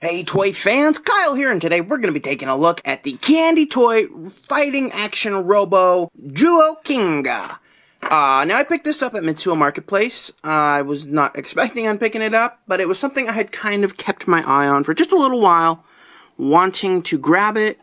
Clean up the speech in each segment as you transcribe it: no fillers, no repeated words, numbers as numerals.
Hey toy fans, Kyle here, and today we're going to be taking a look at the candy toy fighting action Robo Zyuohger. Now I picked this up at Zyuoh Marketplace. I was not expecting on picking it up, but it was something I had kind of kept my eye on for just a little while, wanting to grab it,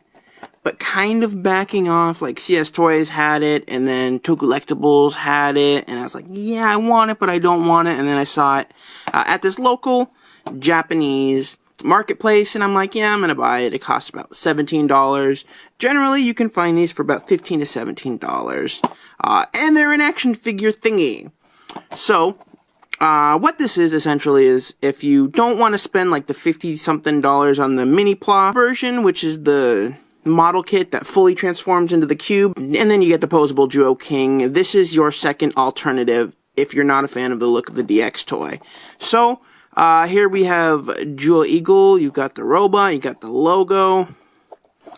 but kind of backing off. Like CS Toys had it, and then Collectibles had it, and I was like, yeah, I want it, but I don't want it. And then I saw it at this local Japanese marketplace, and I'm like, yeah, I'm gonna buy it. It costs about $17. Generally, you can find these for about $15 to $17. And they're an action figure thingy. So, what this is essentially is if you don't want to spend like the $50-something on the mini plot version, which is the model kit that fully transforms into the cube, and then you get the posable Zyuohger. This is your second alternative if you're not a fan of the look of the DX toy. So, here we have Zyuohger, you've got the Robo, you got the logo,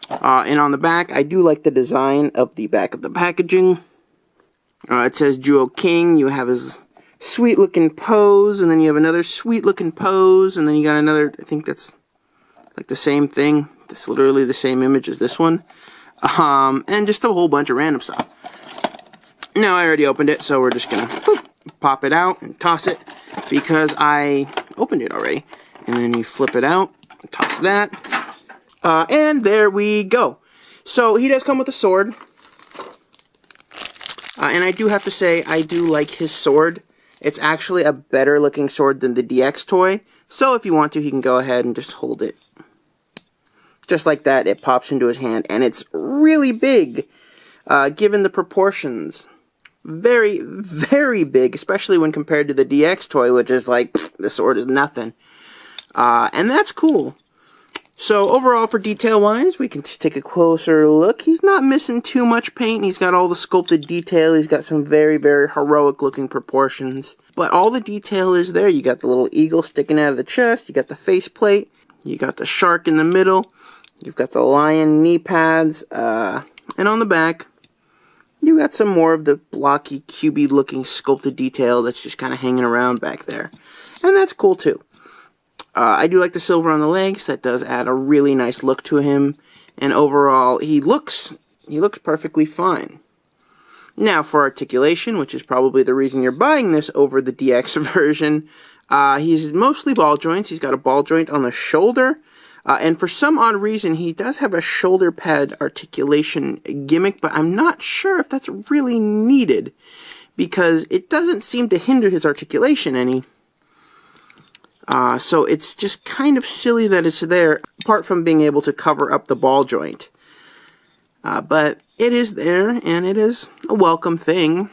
and on the back, I do like the design of the back of the packaging. It says Zyuohger, you have his sweet looking pose, and then you have another sweet looking pose, and then you got another, I think that's like the same thing, it's literally the same image as this one, and just a whole bunch of random stuff. Now I already opened it, so we're just gonna pop it out and toss it, because I opened it already. And then you flip it out, toss that, and there we go. So he does come with a sword, and I do have to say, I do like his sword. It's actually a better looking sword than the DX toy, so if you want to, he can go ahead and just hold it. Just like that, it pops into his hand, and it's really big, given the proportions. Very, very big, especially when compared to the DX toy, which is like, the sword is nothing. And that's cool. So overall, for detail-wise, we can just take a closer look. He's not missing too much paint. He's got all the sculpted detail. He's got some very, very heroic-looking proportions. But all the detail is there. You got the little eagle sticking out of the chest. You got the faceplate. You got the shark in the middle. You've got the lion knee pads. And on the back, you got some more of the blocky, cubey looking sculpted detail that's just kind of hanging around back there. And that's cool too. I do like the silver on the legs. That does add a really nice look to him. And overall, he looks perfectly fine. Now for articulation, which is probably the reason you're buying this over the DX version, he's mostly ball joints. He's got a ball joint on the shoulder. And for some odd reason, he does have a shoulder pad articulation gimmick, but I'm not sure if that's really needed, because it doesn't seem to hinder his articulation any. So it's just kind of silly that it's there, apart from being able to cover up the ball joint. But it is there, and it is a welcome thing.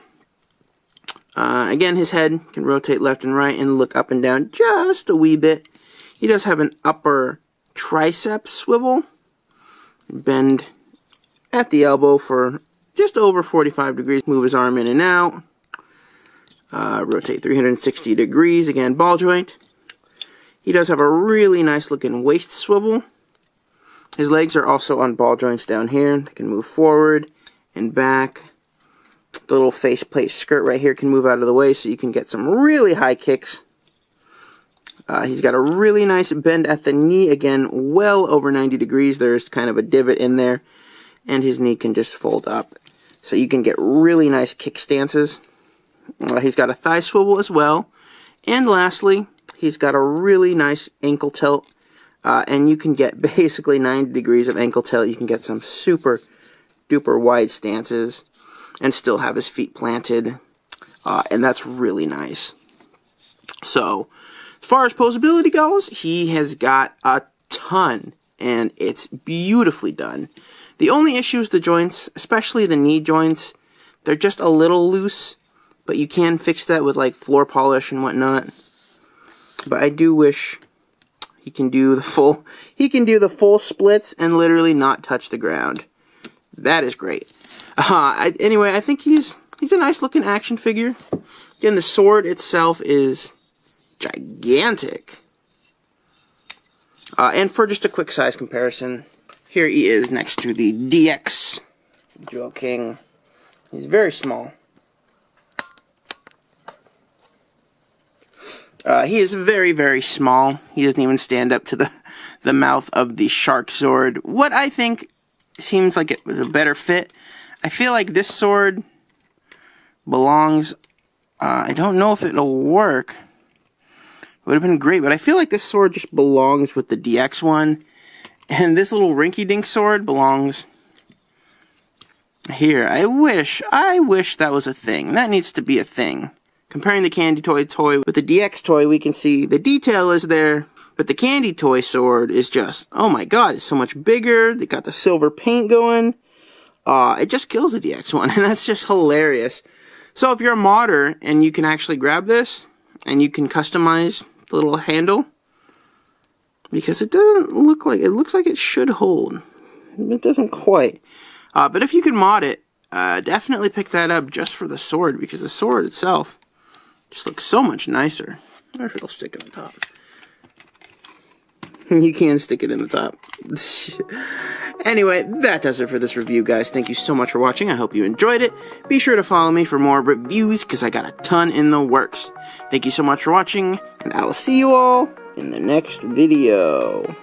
Again, his head can rotate left and right and look up and down just a wee bit. He does have an upper tricep swivel, bend at the elbow for just over 45 degrees, move his arm in and out, rotate 360 degrees, again ball joint. He does have a really nice looking waist swivel. His legs are also on ball joints down here. They can move forward and back. The little faceplate skirt right here can move out of the way so you can get some really high kicks. He's got a really nice bend at the knee, again, well over 90 degrees. There's kind of a divot in there, and his knee can just fold up. So you can get really nice kick stances. He's got a thigh swivel as well. And lastly, he's got a really nice ankle tilt, and you can get basically 90 degrees of ankle tilt. You can get some super duper wide stances and still have his feet planted, and that's really nice. So, as far as posability goes, he has got a ton, and it's beautifully done. The only issue is the joints, especially the knee joints. They're just a little loose, but you can fix that with like floor polish and whatnot. But I do wish he can do the full splits and literally not touch the ground. That is great. Anyway, I think he's a nice looking action figure. Again, the sword itself is gigantic. And for just a quick size comparison, here he is next to the DX Zyuohger. He's very small. He is very, very small. He doesn't even stand up to the mouth of the shark sword. What I think seems like it was a better fit. I feel like this sword belongs... I don't know if it'll work. It would have been great, but I feel like this sword just belongs with the DX one. And this little rinky-dink sword belongs here. I wish that was a thing. That needs to be a thing. Comparing the Candy Toy with the DX toy, we can see the detail is there, but the Candy Toy sword is just, oh my god, it's so much bigger. They got the silver paint going. It just kills the DX one, and that's just hilarious. So if you're a modder and you can actually grab this, and you can customize the little handle, because it doesn't look like, it looks like it should hold. It doesn't quite. But if you can mod it, definitely pick that up just for the sword, because the sword itself just looks so much nicer. I wonder if it'll stick in the top. You can stick it in the top. Anyway, that does it for this review, guys. Thank you so much for watching. I hope you enjoyed it. Be sure to follow me for more reviews, because I got a ton in the works. Thank you so much for watching, and I'll see you all in the next video.